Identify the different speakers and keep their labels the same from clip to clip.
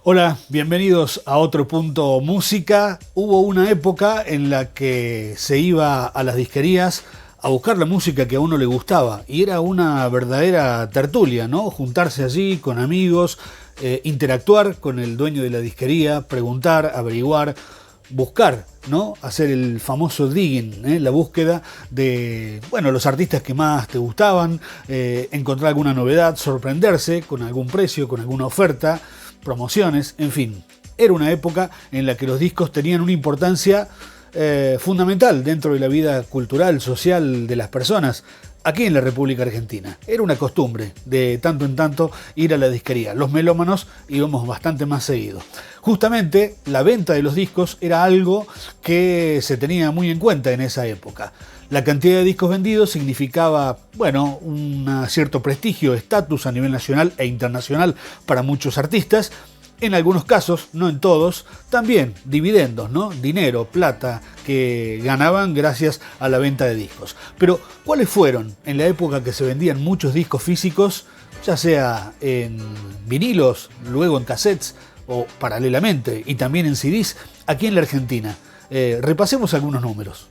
Speaker 1: Hola, bienvenidos a Otro Punto Música. Hubo una época en la que se iba a las disquerías a buscar la música que a uno le gustaba y era una verdadera tertulia, ¿no? Juntarse allí con amigos, interactuar con el dueño de la disquería, preguntar, averiguar, buscar, ¿no? Hacer el famoso digging, la búsqueda de, bueno, los artistas que más te gustaban, encontrar alguna novedad, sorprenderse con algún precio, con alguna oferta, promociones, en fin. Era una época en la que los discos tenían una importancia fundamental dentro de la vida cultural, social de las personas. Aquí en la República Argentina era una costumbre de tanto en tanto ir a la disquería. Los melómanos íbamos bastante más seguido. Justamente la venta de los discos era algo que se tenía muy en cuenta en esa época. La cantidad de discos vendidos significaba, bueno, un cierto prestigio, estatus a nivel nacional e internacional para muchos artistas. En algunos casos, no en todos, también dividendos, ¿no? Dinero, plata que ganaban gracias a la venta de discos. Pero, ¿cuáles fueron en la época que se vendían muchos discos físicos, ya sea en vinilos, luego en cassettes o paralelamente y también en CDs, aquí en la Argentina? Repasemos algunos números.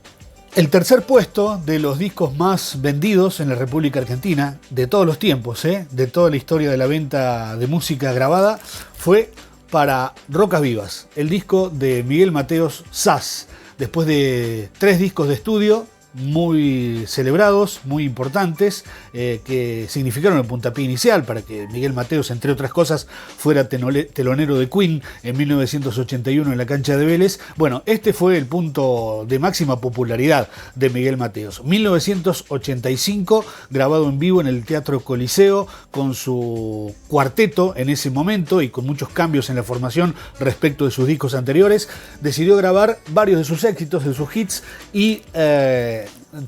Speaker 1: El tercer puesto de los discos más vendidos en la República Argentina, de todos los tiempos, de toda la historia de la venta de música grabada, fue para Rocas Vivas, el disco de Miguel Mateos Zas, después de 3 discos de estudio muy celebrados, muy importantes, que significaron el puntapié inicial para que Miguel Mateos, entre otras cosas, fuera telonero de Queen en 1981 en la cancha de Vélez. Bueno, este fue el punto de máxima popularidad de Miguel Mateos. 1985, grabado en vivo en el Teatro Coliseo con su cuarteto en ese momento y con muchos cambios en la formación respecto de sus discos anteriores, decidió grabar varios de sus éxitos, de sus hits y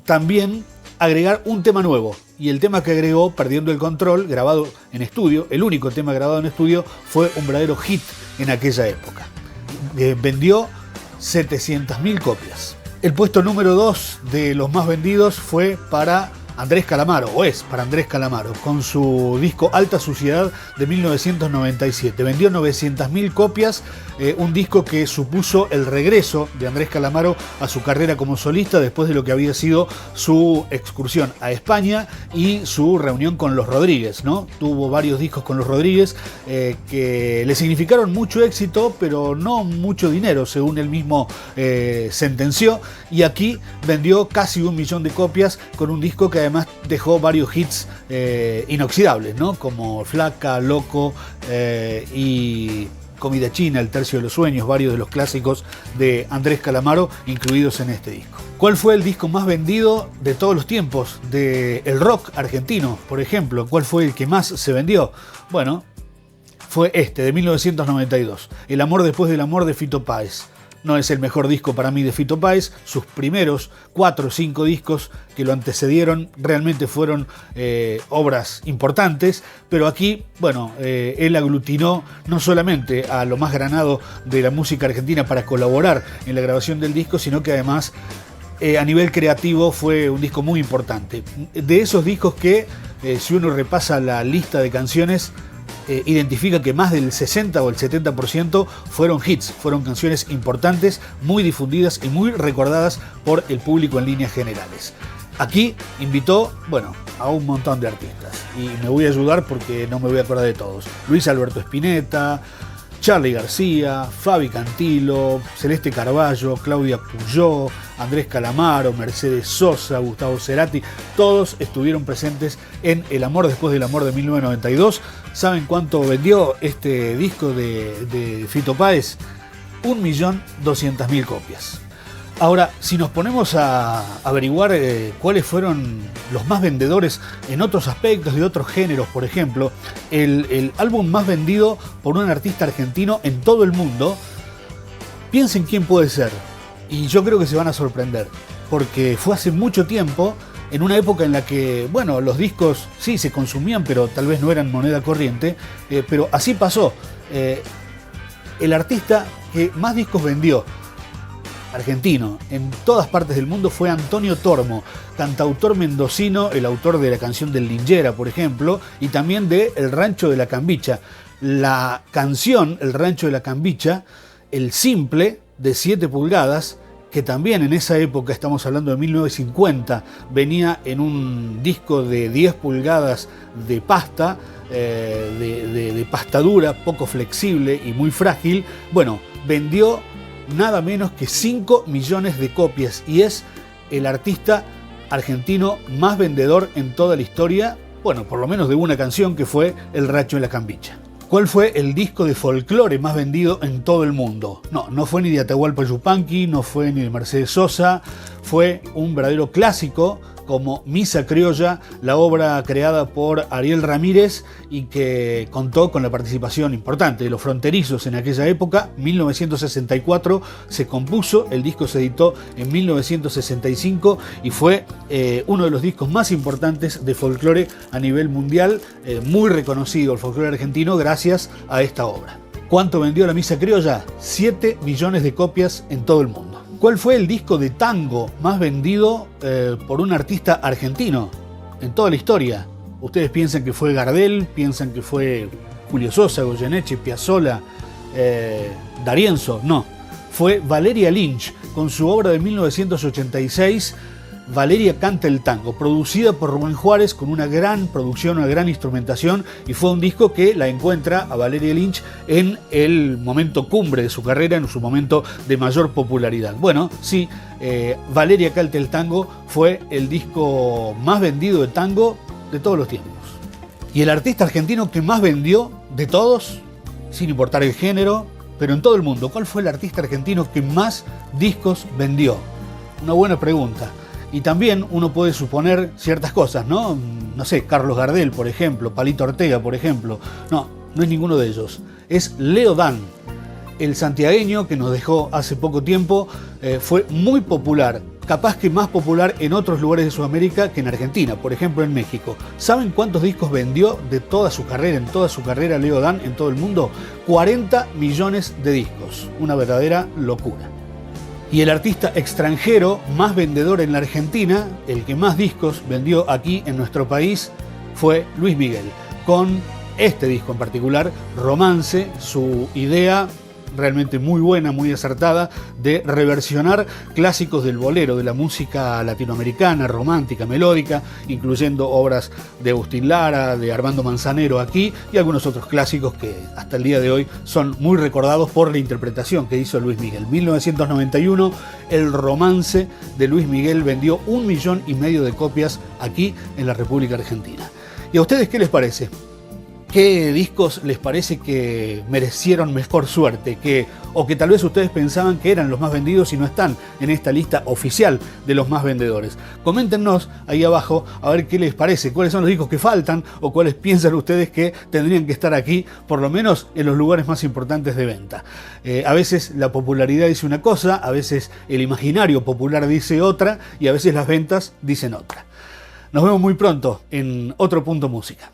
Speaker 1: también agregar un tema nuevo. Y el tema que agregó, Perdiendo el Control, grabado en estudio, el único tema grabado en estudio, fue un verdadero hit en aquella época. Vendió 700.000 copias. El puesto número 2 de los más vendidos fue para Andrés Calamaro, o es para Andrés Calamaro, con su disco Alta Suciedad de 1997. Vendió 900.000 copias, un disco que supuso el regreso de Andrés Calamaro a su carrera como solista después de lo que había sido su excursión a España y su reunión con Los Rodríguez, ¿no? Tuvo varios discos con Los Rodríguez que le significaron mucho éxito, pero no mucho dinero, según él mismo sentenció, y aquí vendió casi 1 millón de copias con un disco que además dejó varios hits inoxidables, ¿no? Como Flaca, Loco y Comida China, El Tercio de los Sueños, varios de los clásicos de Andrés Calamaro incluidos en este disco. ¿Cuál fue el disco más vendido de todos los tiempos del rock argentino, por ejemplo? ¿Cuál fue el que más se vendió? Bueno, fue este, de 1992, El Amor Después del Amor de Fito Páez. No es el mejor disco para mí de Fito Páez, sus primeros 4 o 5 discos que lo antecedieron realmente fueron obras importantes, pero aquí, bueno, él aglutinó no solamente a lo más granado de la música argentina para colaborar en la grabación del disco, sino que además a nivel creativo fue un disco muy importante. De esos discos que, si uno repasa la lista de canciones, identifica que más del 60 o el 70% fueron hits, fueron canciones importantes, muy difundidas y muy recordadas por el público en líneas generales. Aquí invitó, bueno, a un montón de artistas y me voy a ayudar porque no me voy a acordar de todos. Luis Alberto Spinetta, Charly García, Fabi Cantilo, Celeste Carballo, Claudia Puyó, Andrés Calamaro, Mercedes Sosa, Gustavo Cerati, todos estuvieron presentes en El Amor Después del Amor de 1992. ¿Saben cuánto vendió este disco de Fito Páez? 1.200.000 copias. Ahora, si nos ponemos a averiguar cuáles fueron los más vendedores en otros aspectos, de otros géneros, por ejemplo, el álbum más vendido por un artista argentino en todo el mundo, piensen quién puede ser. Y yo creo que se van a sorprender, porque fue hace mucho tiempo, en una época en la que, bueno, los discos sí se consumían, pero tal vez no eran moneda corriente, pero así pasó. El artista que más discos vendió argentino en todas partes del mundo fue Antonio Tormo, cantautor mendocino, el autor de la canción del Lingera, por ejemplo, y también de El Rancho de la Cambicha. La canción El Rancho de la Cambicha, el simple de 7 pulgadas, que también en esa época, estamos hablando de 1950, venía en un disco de 10 pulgadas de pasta, de pasta dura, poco flexible y muy frágil. Bueno, vendió nada menos que 5 millones de copias y es el artista argentino más vendedor en toda la historia, bueno, por lo menos de una canción, que fue El Rancho de la Cambicha. ¿Cuál fue el disco de folclore más vendido en todo el mundo? No fue ni de Atahualpa Yupanqui, no fue ni de Mercedes Sosa, fue un verdadero clásico como Misa Criolla, la obra creada por Ariel Ramírez y que contó con la participación importante de Los Fronterizos en aquella época. 1964 se compuso, el disco se editó en 1965 y fue uno de los discos más importantes de folclore a nivel mundial, muy reconocido el folclore argentino gracias a esta obra. ¿Cuánto vendió la Misa Criolla? 7 millones de copias en todo el mundo. ¿Cuál fue el disco de tango más vendido por un artista argentino en toda la historia? Ustedes piensan que fue Gardel, piensan que fue Julio Sosa, Goyeneche, Piazzolla, D'Arienzo. No, fue Valeria Lynch con su obra de 1986, Valeria canta el tango, producida por Rubén Juárez con una gran producción, una gran instrumentación, y fue un disco que la encuentra a Valeria Lynch en el momento cumbre de su carrera, en su momento de mayor popularidad. Bueno, sí, Valeria canta el tango fue el disco más vendido de tango de todos los tiempos. Y el artista argentino que más vendió de todos, sin importar el género, pero en todo el mundo, ¿cuál fue el artista argentino que más discos vendió? Una buena pregunta. Y también uno puede suponer ciertas cosas, ¿no? No sé, Carlos Gardel, por ejemplo, Palito Ortega, por ejemplo. No es ninguno de ellos. Es Leo Dan, el santiagueño que nos dejó hace poco tiempo. Fue muy popular, capaz que más popular en otros lugares de Sudamérica que en Argentina, por ejemplo en México. ¿Saben cuántos discos vendió de toda su carrera, en toda su carrera Leo Dan en todo el mundo? 40 millones de discos. Una verdadera locura. Y el artista extranjero más vendedor en la Argentina, el que más discos vendió aquí en nuestro país, fue Luis Miguel, con este disco en particular, Romance, su idea realmente muy buena, muy acertada, de reversionar clásicos del bolero, de la música latinoamericana, romántica, melódica, incluyendo obras de Agustín Lara, de Armando Manzanero aquí, y algunos otros clásicos que hasta el día de hoy son muy recordados por la interpretación que hizo Luis Miguel. 1991, el Romance de Luis Miguel vendió 1,5 millones de copias aquí en la República Argentina. ¿Y a ustedes qué les parece? ¿Qué discos les parece que merecieron mejor suerte? O que tal vez ustedes pensaban que eran los más vendidos y no están en esta lista oficial de los más vendedores. Coméntenos ahí abajo a ver qué les parece, cuáles son los discos que faltan o cuáles piensan ustedes que tendrían que estar aquí, por lo menos en los lugares más importantes de venta. A veces la popularidad dice una cosa, a veces el imaginario popular dice otra y a veces las ventas dicen otra. Nos vemos muy pronto en otro Punto Música.